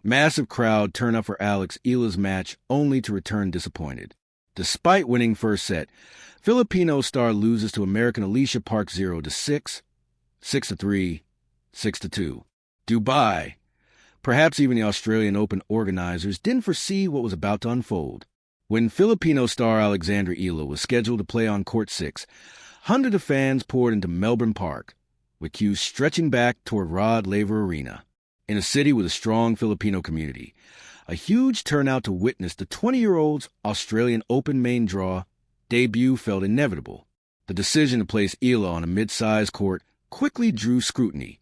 Massive crowd turn up for Alex Eala's match only to return disappointed. Despite winning first set, Filipino star loses to American Alicia Park 0-6, 6-3, 6-2. Dubai. Perhaps even the Australian Open organizers didn't foresee what was about to unfold. When Filipino star Alexandra Eala was scheduled to play on Court 6, hundreds of fans poured into Melbourne Park, with queues stretching back toward Rod Laver Arena. In a city with a strong Filipino community, a huge turnout to witness the 20-year-old's Australian Open main draw debut felt inevitable. The decision to place Eala on a mid-sized court quickly drew scrutiny,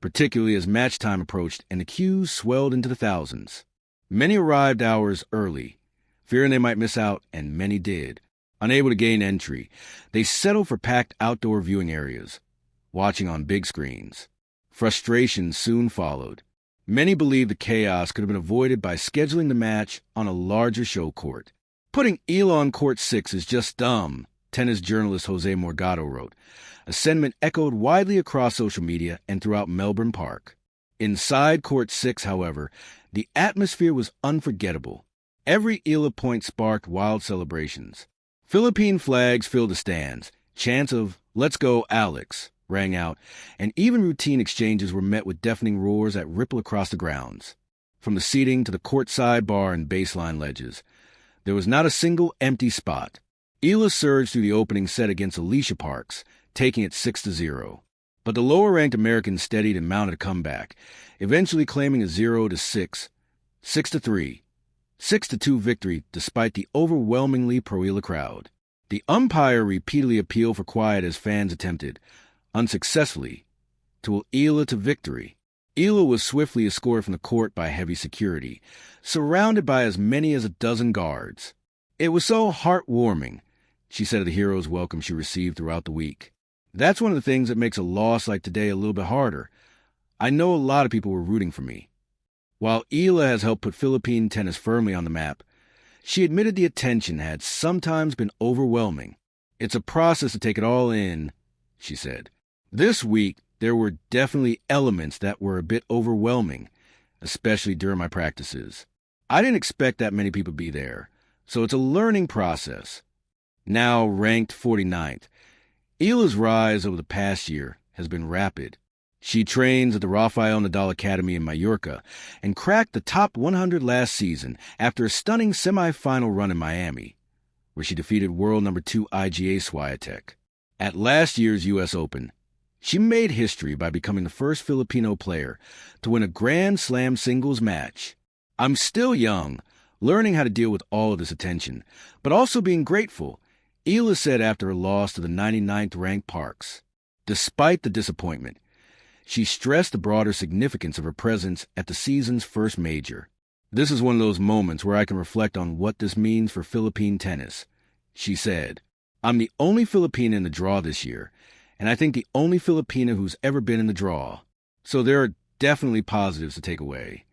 particularly as match time approached and the queues swelled into the thousands. Many arrived hours early, fearing they might miss out, and many did. Unable to gain entry, they settled for packed outdoor viewing areas, watching on big screens. Frustration soon followed. Many believed the chaos could have been avoided by scheduling the match on a larger show court. Putting Eala on Court 6 is just dumb, tennis journalist Jose Morgado wrote. A sentiment echoed widely across social media and throughout Melbourne Park. Inside Court 6, however, the atmosphere was unforgettable. Every Eala point sparked wild celebrations. Philippine flags filled the stands. Chants of "Let's go, Alex" rang out, and even routine exchanges were met with deafening roars that rippled across the grounds. From the seating to the courtside bar and baseline ledges, there was not a single empty spot. Eala surged through the opening set against Alicia Parks, taking it 6-0. But the lower-ranked Americans steadied and mounted a comeback, eventually claiming a 0-6, 6-3, 6-2 victory despite the overwhelmingly pro-Eala crowd. The umpire repeatedly appealed for quiet as fans attempted, unsuccessfully, to will Eala to victory. Eala was swiftly escorted from the court by heavy security, surrounded by as many as a dozen guards. "It was so heartwarming," she said of the hero's welcome she received throughout the week. "That's one of the things that makes a loss like today a little bit harder. I know a lot of people were rooting for me." While Eala has helped put Philippine tennis firmly on the map, she admitted the attention had sometimes been overwhelming. "It's a process to take it all in," she said. "This week, there were definitely elements that were a bit overwhelming, especially during my practices. I didn't expect that many people to be there, so it's a learning process." Now ranked 49th, Eala's rise over the past year has been rapid. She trains at the Rafael Nadal Academy in Mallorca and cracked the top 100 last season after a stunning semifinal run in Miami, where she defeated world number 2 IGA Swiatek. At last year's U.S. Open, she made history by becoming the first Filipino player to win a Grand Slam singles match. "I'm still young, learning how to deal with all of this attention, but also being grateful," Eala said after her loss to the 99th-ranked Parks. Despite the disappointment, she stressed the broader significance of her presence at the season's first major. "This is one of those moments where I can reflect on what this means for Philippine tennis," she said. "I'm the only Filipina in the draw this year, and I think the only Filipina who's ever been in the draw. So there are definitely positives to take away."